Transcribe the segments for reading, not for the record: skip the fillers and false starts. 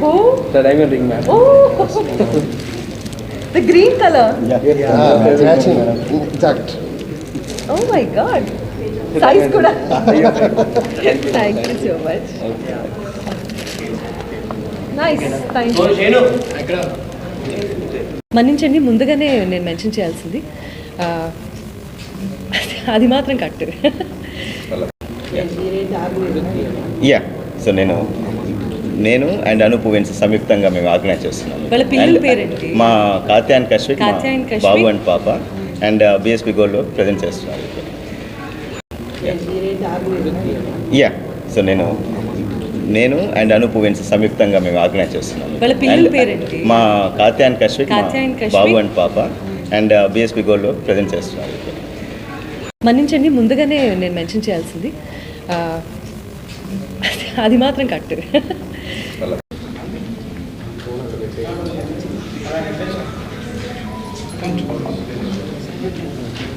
Oh, the diamond ring, ma'am. oh, the green color. Yeah, matching. Exact. Oh my God. Size kuda. Thank you so much. Nice. Thank you. మన్నించండి, ముందుగానే నేను mention చేయాల్సింది అది మాత్రం కట్టు. Yeah, so నేను and Anoop events సంయుక్తంగా మేము ఆర్గనైజ్ చేస్తున్నాము. వాళ్ళ పిల్లల పేరేంటి? మా కాత్యాయన్ కశ్విక్, బాబు అండ్ పాప, అండ్ బిఎస్పి గోల్డ్లో ప్రజెంట్ చేస్తున్నారు. యా, సో నేను అండ్ అనూప్ ఈవెంట్స్ సంయుక్తంగా మేము ఆర్గనైజ్ చేస్తున్నాము. వాళ్ళ పిల్లల పేరేంటి? మా కాత్యాయన్ కశ్విక్, బాబు అండ్ పాప, అండ్ బిఎస్పి గోల్డ్లో ప్రజెంట్ చేస్తున్నారు. మన్నించండి, ముందుగానే నేను మెన్షన్ చేయాల్సింది అది మాత్రం కట్టు.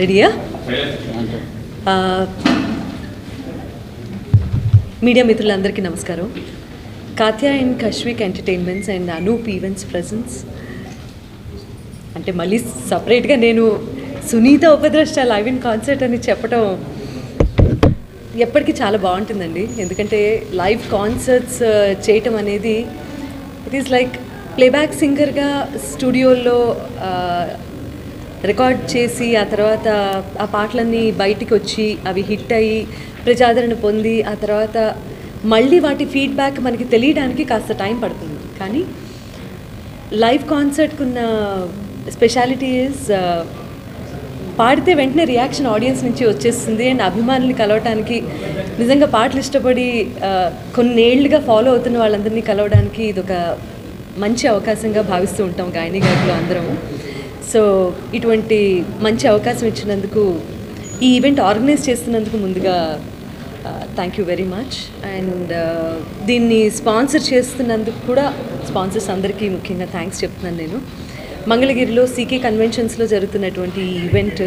రెడీయా? మీడియా మిత్రులందరికీ నమస్కారం. Katyayan Kashvik entertainments and Anoop events presence అంటే మళ్ళీ సపరేట్గా నేను Sunitha Upadrashta live in concert అని చెప్పడం ఎప్పటికీ చాలా బాగుంటుందండి. ఎందుకంటే లైవ్ కాన్సర్ట్స్ చేయటం అనేది ఇట్ ఈస్ లైక్ ప్లేబ్యాక్ సింగర్గా స్టూడియోల్లో రికార్డ్ చేసి ఆ తర్వాత ఆ పాటలన్నీ బయటికి వచ్చి అవి హిట్ అయ్యి ప్రజాదరణ పొంది ఆ తర్వాత మళ్ళీ వాటి ఫీడ్బ్యాక్ మనకి తెలియడానికి కాస్త టైం పడుతుంది. కానీ లైవ్ కాన్సర్ట్కి ఉన్న స్పెషాలిటీ ఈజ్ పాడితే వెంటనే రియాక్షన్ ఆడియన్స్ నుంచి వచ్చేస్తుంది. అండ్ అభిమానుల్ని కలవటానికి, నిజంగా పాటలు ఇష్టపడి కొన్నేళ్లుగా ఫాలో అవుతున్న వాళ్ళందరినీ కలవడానికి ఇది ఒక మంచి అవకాశంగా భావిస్తూ ఉంటాం గాయని గాయకులు అందరము. సో ఇటువంటి మంచి అవకాశం ఇచ్చినందుకు, ఈ ఈవెంట్ ఆర్గనైజ్ చేస్తున్నందుకు ముందుగా thank you very much. And దీన్ని స్పాన్సర్ చేస్తున్నందుకు కూడా స్పాన్సర్స్ అందరికీ ముఖ్యంగా థ్యాంక్స్ చెప్తున్నాను. నేను మంగళగిరిలో సీకే కన్వెన్షన్స్లో జరుగుతున్నటువంటి ఈ ఈవెంట్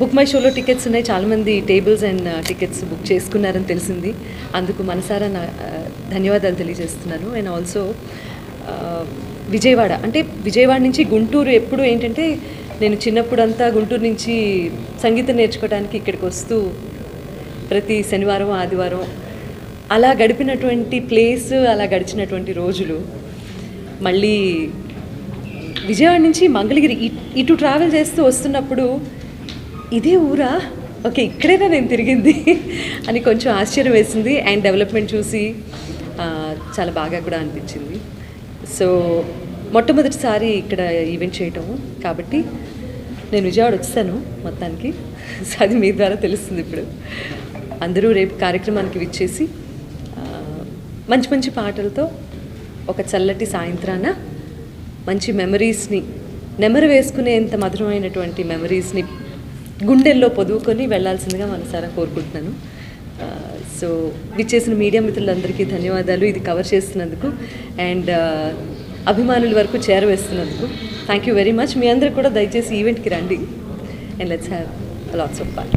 బుక్ మై షోలో టికెట్స్ ఉన్నాయి, చాలామంది టేబుల్స్ అండ్ టికెట్స్ బుక్ చేసుకున్నారని తెలిసింది. అందుకు మనసారా ధన్యవాదాలు తెలియజేస్తున్నాను. అండ్ ఆల్సో విజయవాడ, అంటే విజయవాడ నుంచి గుంటూరు ఎప్పుడు ఏంటంటే నేను చిన్నప్పుడంతా గుంటూరు నుంచి సంగీతం నేర్చుకోవడానికి ఇక్కడికి వస్తూ ప్రతి శనివారం ఆదివారం అలా గడిపినటువంటి ప్లేస్, అలా గడిచినటువంటి రోజులు మళ్ళీ విజయవాడ నుంచి మంగళగిరి ఇటు ట్రావెల్ చేస్తూ వస్తున్నప్పుడు ఇదే ఊరా, ఓకే ఇక్కడైనా నేను తిరిగింది అని కొంచెం ఆశ్చర్యం వేసింది. అండ్ డెవలప్మెంట్ చూసి చాలా బాగా కూడా అనిపించింది. సో మొట్టమొదటిసారి ఇక్కడ ఈవెంట్ చేయటం కాబట్టి నేను విజయవాడ వచ్చాను మొత్తానికి. సో అది మీ ద్వారా తెలుస్తుంది. ఇప్పుడు అందరూ రేపు కార్యక్రమానికి విచ్చేసి మంచి మంచి పాటలతో ఒక చల్లటి సాయంత్రాన మంచి మెమరీస్ని నెమరు వేసుకునేంత మధురమైనటువంటి మెమరీస్ని గుండెల్లో పొదువుకొని వెళ్ళాల్సిందిగా మనసారా కోరుకుంటున్నాను. సో విచ్చేసిన మీడియా మిత్రులందరికీ ధన్యవాదాలు ఇది కవర్ చేస్తున్నందుకు అండ్ అభిమానుల వరకు చేరవేస్తున్నందుకు థ్యాంక్ యూ వెరీ మచ్. మీ అందరూ కూడా దయచేసి ఈవెంట్కి రండి and let's have lots of fun.